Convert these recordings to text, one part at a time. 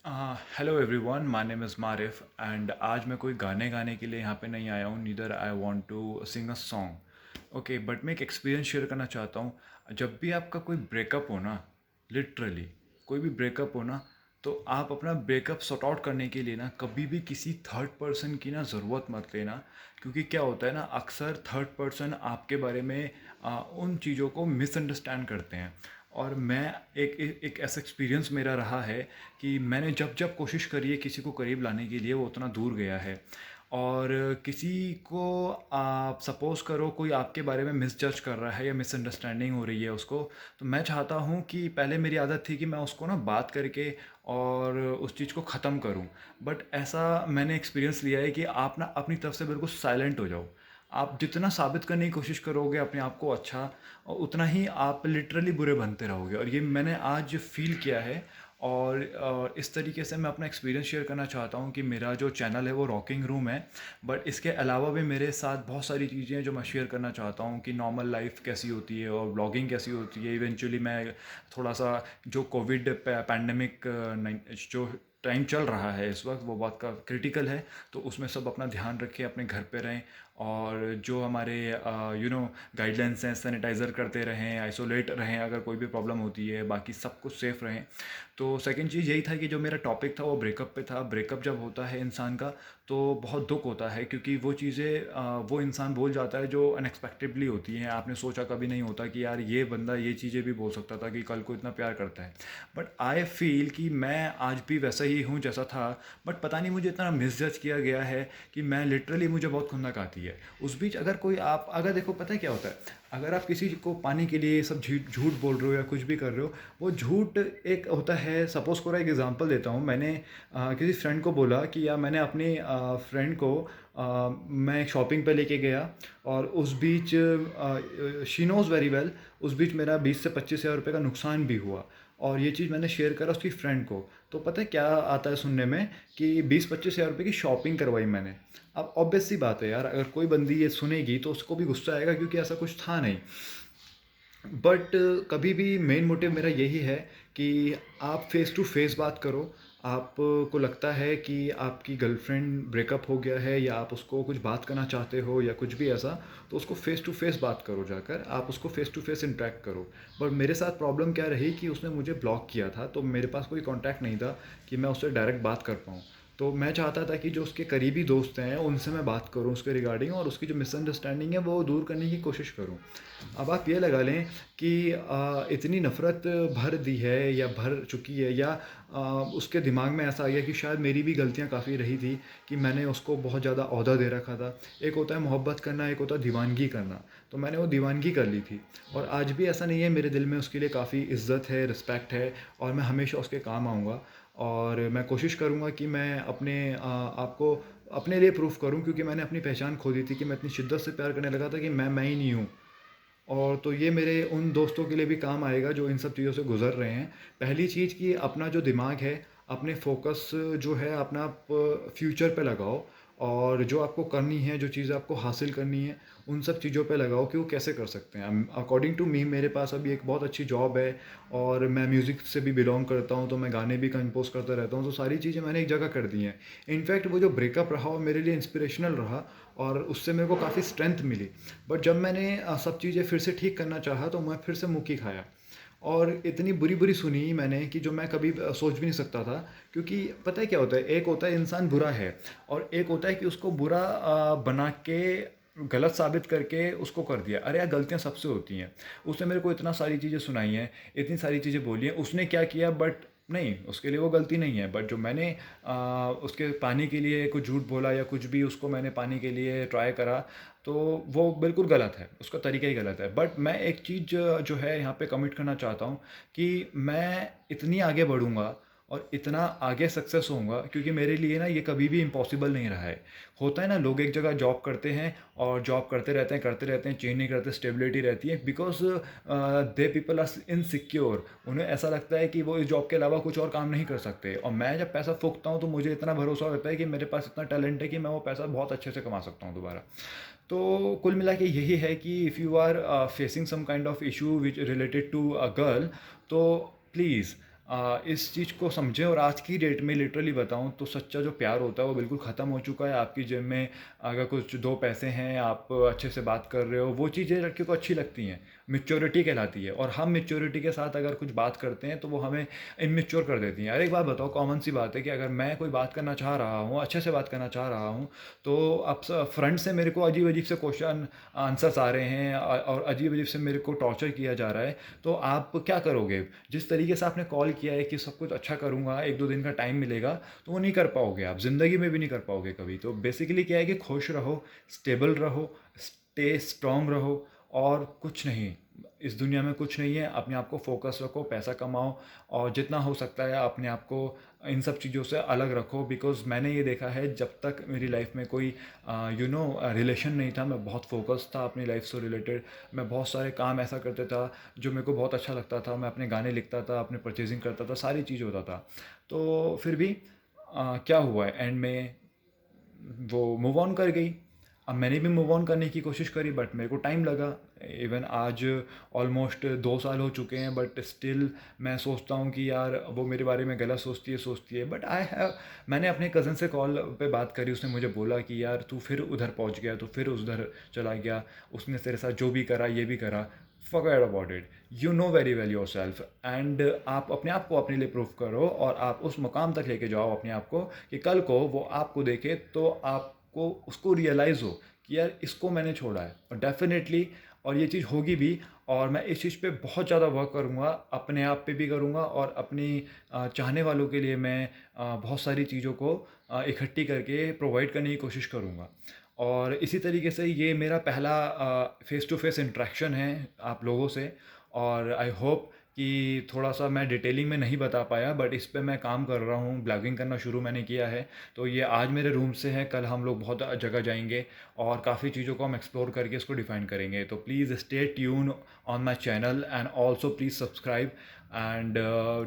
Hello everyone, my name is मारिफ and आज मैं कोई गाने गाने के लिए यहाँ पे नहीं आया हूँ। Neither I want to sing a song. Okay, but मैं एक एक्सपीरियंस शेयर करना चाहता हूँ। जब भी आपका कोई ब्रेकअप हो ना, लिटरली कोई भी ब्रेकअप हो ना, तो आप अपना ब्रेकअप सॉर्ट आउट करने के लिए ना कभी भी किसी थर्ड पर्सन की ना ज़रूरत मत लेना। क्योंकि क्या होता है ना, अक्सर थर्ड पर्सन आपके बारे में उन चीज़ों को मिसअंडरस्टैंड करते हैं। और मैं एक ऐसा एक्सपीरियंस मेरा रहा है कि मैंने जब जब कोशिश करी है किसी को करीब लाने के लिए, वो उतना दूर गया है। और किसी को आप सपोज़ करो कोई आपके बारे में मिसजज कर रहा है या मिसअंडरस्टैंडिंग हो रही है उसको, तो मैं चाहता हूँ कि पहले मेरी आदत थी कि मैं उसको ना बात करके और उस चीज़ को ख़त्म करूँ। बट ऐसा मैंने एक्सपीरियंस लिया है कि आप ना अपनी तरफ से बिल्कुल साइलेंट हो जाओ। आप जितना साबित करने की कोशिश करोगे अपने आप को अच्छा, और उतना ही आप लिटरली बुरे बनते रहोगे। और ये मैंने आज फील किया है। और इस तरीके से मैं अपना एक्सपीरियंस शेयर करना चाहता हूँ कि मेरा जो चैनल है वो रॉकिंग रूम है। बट इसके अलावा भी मेरे साथ बहुत सारी चीज़ें हैं जो मैं शेयर करना चाहता हूँ कि नॉर्मल लाइफ कैसी होती है और ब्लॉगिंग कैसी होती है। इवेंचुअली मैं थोड़ा सा जो कोविड पैंडमिक जो टाइम चल रहा है इस वक्त, वो बहुत का क्रिटिकल है। तो उसमें सब अपना ध्यान रखें, अपने घर पे रहें। और जो हमारे गाइडलाइंस हैं, सैनिटाइज़र करते रहें, आइसोलेट रहें अगर कोई भी प्रॉब्लम होती है, बाकी सब कुछ सेफ़ रहें। तो सेकंड चीज़ यही था कि जो मेरा टॉपिक था वो ब्रेकअप पे था। ब्रेकअप जब होता है इंसान का, तो बहुत दुख होता है क्योंकि वो चीज़ें वो इंसान बोल जाता है जो अनएक्सपेक्टेडली होती हैं। आपने सोचा कभी नहीं होता कि यार ये बंदा ये चीज़ें भी बोल सकता था कि कल को इतना प्यार करता है। बट आई फील कि मैं आज भी वैसा ही हूँ जैसा था। बट पता नहीं मुझे इतना मिसजज किया गया है कि मैं लिटरली, मुझे बहुत खुंदक आती है। उस बीच अगर कोई आप अगर देखो, पता है क्या होता है, अगर आप किसी को पाने के लिए सब झूठ झूठ बोल रहे हो या कुछ भी कर रहे हो, वो झूठ एक होता है। सपोज़ करो, एक एग्जांपल देता हूँ। मैंने किसी फ्रेंड को बोला कि यार मैंने अपनी फ्रेंड को मैं शॉपिंग पे लेके गया। और उस बीच शी नोज़ वेरी वेल, उस बीच मेरा 20 से 25 हज़ार रुपये का नुकसान भी हुआ। और ये चीज़ मैंने शेयर करा उसकी फ्रेंड को। तो पता है क्या आता है सुनने में, कि 20-25 हज़ार रुपये की शॉपिंग करवाई मैंने। अब ऑब्वियस सी बात है यार, अगर कोई बंदी ये सुनेगी तो उसको भी गुस्सा आएगा क्योंकि ऐसा कुछ था नहीं। बट कभी भी मेन मोटिव मेरा यही है कि आप फेस टू फेस बात करो। आपको लगता है कि आपकी गर्लफ्रेंड ब्रेकअप हो गया है या आप उसको कुछ बात करना चाहते हो या कुछ भी ऐसा, तो उसको फेस टू फेस बात करो। जाकर आप उसको फेस टू फेस इंटरेक्ट करो। बट मेरे साथ प्रॉब्लम क्या रही कि उसने मुझे ब्लॉक किया था, तो मेरे पास कोई कांटेक्ट नहीं था कि मैं उससे डायरेक्ट बात कर पाऊँ। तो मैं चाहता था कि जो उसके करीबी दोस्त हैं उनसे मैं बात करूं उसके रिगार्डिंग, और उसकी जो मिसअंडरस्टैंडिंग है वो दूर करने की कोशिश करूं। अब आप ये लगा लें कि इतनी नफ़रत भर दी है या भर चुकी है, या उसके दिमाग में ऐसा आ गया कि शायद मेरी भी गलतियाँ काफ़ी रही थी कि मैंने उसको बहुत ज़्यादा ओहदा दे रखा था। एक होता है मोहब्बत करना, एक होता है दीवानगी करना। तो मैंने वो दीवानगी कर ली थी। और आज भी ऐसा नहीं है, मेरे दिल में उसके लिए काफ़ी इज़्ज़त है, रिस्पेक्ट है। और मैं हमेशा उसके काम आऊँगा। और मैं कोशिश करूँगा कि मैं अपने आप को अपने लिए प्रूफ़ करूँ, क्योंकि मैंने अपनी पहचान खो दी थी कि मैं इतनी शिद्दत से प्यार करने लगा था कि मैं ही नहीं हूँ। और तो ये मेरे उन दोस्तों के लिए भी काम आएगा जो इन सब चीज़ों से गुज़र रहे हैं। पहली चीज़ कि अपना जो दिमाग है, अपने फ़ोकस जो है अपना आप फ्यूचर पे लगाओ। और जो आपको करनी है, जो चीज़ें आपको हासिल करनी है, उन सब चीज़ों पे लगाओ कि वो कैसे कर सकते हैं। अकॉर्डिंग टू मी, मेरे पास अभी एक बहुत अच्छी जॉब है और मैं म्यूज़िक से भी बिलॉन्ग करता हूँ, तो मैं गाने भी कंपोज़ करता रहता हूँ। तो सारी चीज़ें मैंने एक जगह कर दी हैं। इनफैक्ट वो जो ब्रेकअप रहा वो मेरे लिए इंस्पिरेशनल रहा, और उससे मेरे को काफ़ी स्ट्रेंथ मिली। बट जब मैंने सब चीज़ें फिर से ठीक करना चाहा तो मैं फिर से मुक्की खाया। और इतनी बुरी बुरी सुनी मैंने कि जो मैं कभी सोच भी नहीं सकता था। क्योंकि पता है क्या होता है, एक होता है इंसान बुरा है, और एक होता है कि उसको बुरा बना के गलत साबित करके उसको कर दिया। अरे यार, गलतियाँ सबसे होती हैं। उसने मेरे को इतना सारी चीज़ें सुनाई हैं, इतनी सारी चीज़ें बोली हैं, उसने क्या किया, बट नहीं, उसके लिए वो गलती नहीं है। बट जो मैंने उसके पाने के लिए कुछ झूठ बोला या कुछ भी उसको मैंने पाने के लिए ट्राई करा, तो वो बिल्कुल गलत है, उसका तरीका ही गलत है। बट मैं एक चीज़ जो है यहाँ पे कमिट करना चाहता हूँ कि मैं इतनी आगे बढ़ूँगा और इतना आगे सक्सेस होऊंगा, क्योंकि मेरे लिए ना ये कभी भी इम्पॉसिबल नहीं रहा है। होता है ना, लोग एक जगह जॉब करते हैं और जॉब करते रहते हैं, चेंज नहीं करते, स्टेबिलिटी रहती है, because they people are insecure. उन्हें ऐसा लगता है कि वो इस जॉब के अलावा कुछ और काम नहीं कर सकते। और मैं जब पैसा फूकता हूँ तो मुझे इतना भरोसा होता है कि मेरे पास इतना टैलेंट है कि मैं वो पैसा बहुत अच्छे से कमा सकता हूँ दोबारा। तो कुल मिला के यही है कि if you are facing some kind of issue which related to a girl, तो प्लीज़ इस चीज़ को समझें। और आज की डेट में लिटरली बताऊँ तो सच्चा जो प्यार होता है वो बिल्कुल ख़त्म हो चुका है। आपकी जेब में अगर कुछ 2 पैसे हैं, आप अच्छे से बात कर रहे हो, वो चीज़ें लड़कियों को अच्छी लगती हैं, मैच्योरिटी कहलाती है। और हम मैच्योरिटी के साथ अगर कुछ बात करते हैं तो वो हमें इम्मैच्योर कर देती हैं। अरे एक बात बताओ, कॉमन सी बात है कि अगर मैं कोई बात करना चाह रहा हूँ, अच्छे से बात करना चाह रहा हूँ, तो अब फ्रंट से मेरे को अजीब-अजीब से क्वेश्चन आंसर्स आ रहे हैं और अजीब-अजीब से मेरे को टॉर्चर किया जा रहा है, तो आप क्या करोगे? जिस तरीके से आपने कॉल किया है कि सब कुछ अच्छा करूँगा, 1-2 दिन का टाइम मिलेगा, तो वो नहीं कर पाओगे आप, ज़िंदगी में भी नहीं कर पाओगे कभी। तो बेसिकली क्या है कि खुश रहो, स्टेबल रहो, स्टे स्ट्रॉन्ग रहो और कुछ नहीं, इस दुनिया में कुछ नहीं है। अपने आप को फ़ोकस रखो, पैसा कमाओ और जितना हो सकता है अपने आप को इन सब चीज़ों से अलग रखो। बिकॉज़ मैंने ये देखा है, जब तक मेरी लाइफ में कोई रिलेशन नहीं था, मैं बहुत फ़ोकस था अपनी लाइफ से रिलेटेड। मैं बहुत सारे काम ऐसा करता था जो मेरे को बहुत अच्छा लगता था। मैं अपने गाने लिखता था, अपने परचेज़िंग करता था, सारी चीज़ होता था। तो फिर भी क्या हुआ है एंड में, वो मूव ऑन कर गई। अब मैंने भी मूव ऑन करने की कोशिश करी बट मेरे को टाइम लगा। इवन आज ऑलमोस्ट 2 साल हो चुके हैं बट स्टिल मैं सोचता हूँ कि यार वो मेरे बारे में गलत सोचती है। बट आई हैव, मैंने अपने कज़न से कॉल पे बात करी, उसने मुझे बोला कि यार तू फिर उधर पहुँच गया, तू फिर उधर चला गया, उसने तेरे साथ जो भी करा ये भी करा, forget about it, you know very well your self. And आप अपने आप को अपने लिए प्रूव करो और आप उस मुकाम तक लेके जाओ अपने आप को कि कल को वो आपको देखे तो आपको उसको रियलाइज़ हो कि यार इसको मैंने छोड़ा है। और डेफिनेटली, और ये चीज़ होगी भी। और मैं इस चीज़ पे बहुत ज़्यादा वर्क करूँगा, अपने आप पे भी करूँगा और अपनी चाहने वालों के लिए मैं बहुत सारी चीज़ों को इकट्ठी करके प्रोवाइड करने की कोशिश करूँगा। और इसी तरीके से ये मेरा पहला फ़ेस टू फ़ेस इंटरेक्शन है आप लोगों से। और आई होप कि थोड़ा-सा मैं डिटेलिंग में नहीं बता पाया बट इस पे मैं काम कर रहा हूँ, ब्लॉगिंग करना शुरू मैंने किया है। तो ये आज मेरे रूम से है, कल हम लोग बहुत जगह जाएँगे और काफ़ी चीज़ों को हम एक्सप्लोर करके इसको डिफ़ाइन करेंगे। तो please stay tune on my channel and also please subscribe and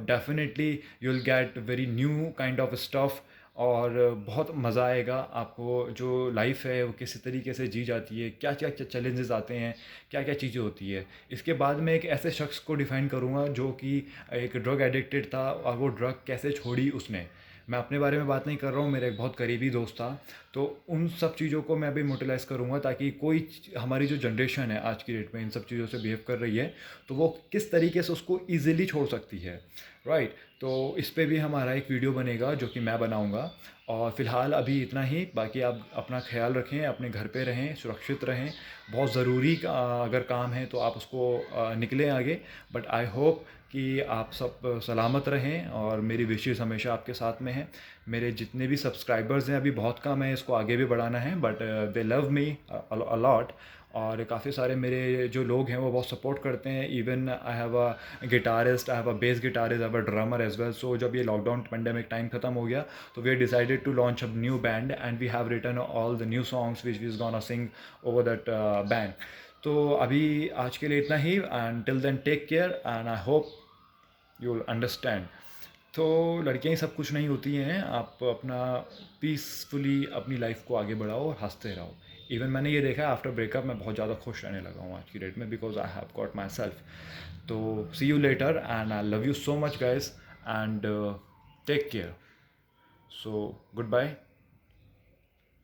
definitely you will get very new kind of stuff. और बहुत मज़ा आएगा आपको। जो लाइफ है वो किस तरीके से जी जाती है, क्या क्या चैलेंजेस आते हैं, क्या क्या चीज़ें होती है। इसके बाद मैं एक ऐसे शख्स को डिफ़ाइन करूँगा जो कि एक ड्रग एडिक्टेड था और वो ड्रग कैसे छोड़ी उसने। मैं अपने बारे में बात नहीं कर रहा हूँ, मेरा एक बहुत करीबी दोस्त था। तो उन सब चीज़ों को मैं अभी मोटिलाइज़ करूँगा ताकि कोई हमारी जो जनरेशन है आज की डेट में इन सब चीज़ों से बिहेव कर रही है, तो वो किस तरीके से उसको ईज़िली छोड़ सकती है, राइट। तो इस पे भी हमारा एक वीडियो बनेगा जो कि मैं बनाऊँगा। और फ़िलहाल अभी इतना ही, बाकी आप अपना ख़्याल रखें, अपने घर पे रहें, सुरक्षित रहें। बहुत ज़रूरी अगर काम है तो आप उसको निकलें आगे। बट आई होप कि आप सब सलामत रहें और मेरी विशेज़ हमेशा आपके साथ में हैं। मेरे जितने भी सब्सक्राइबर्स हैं अभी बहुत कम है, इसको आगे भी बढ़ाना है but they love me a lot. और काफ़ी सारे मेरे जो लोग हैं वो बहुत सपोर्ट करते हैं। Even I have a guitarist, I have a bass guitarist, I have a drummer as well. So जब ये लॉकडाउन पेंडेमिक टाइम ख़त्म हो गया तो we decided to launch a new band and we have written all the new songs which we is gonna sing over that band. तो अभी आज के लिए इतना ही and till then take care and I hope you will understand. तो लड़कियां ही सब कुछ नहीं होती हैं, आप अपना पीसफुली अपनी लाइफ को आगे बढ़ाओ और हंसते रहो। इवन मैंने ये देखा है आफ्टर ब्रेकअप मैं बहुत ज़्यादा खुश रहने लगा हूँ आज की डेट में, because I have got my self. तो see you later and I love you so much guys and take care. So good bye.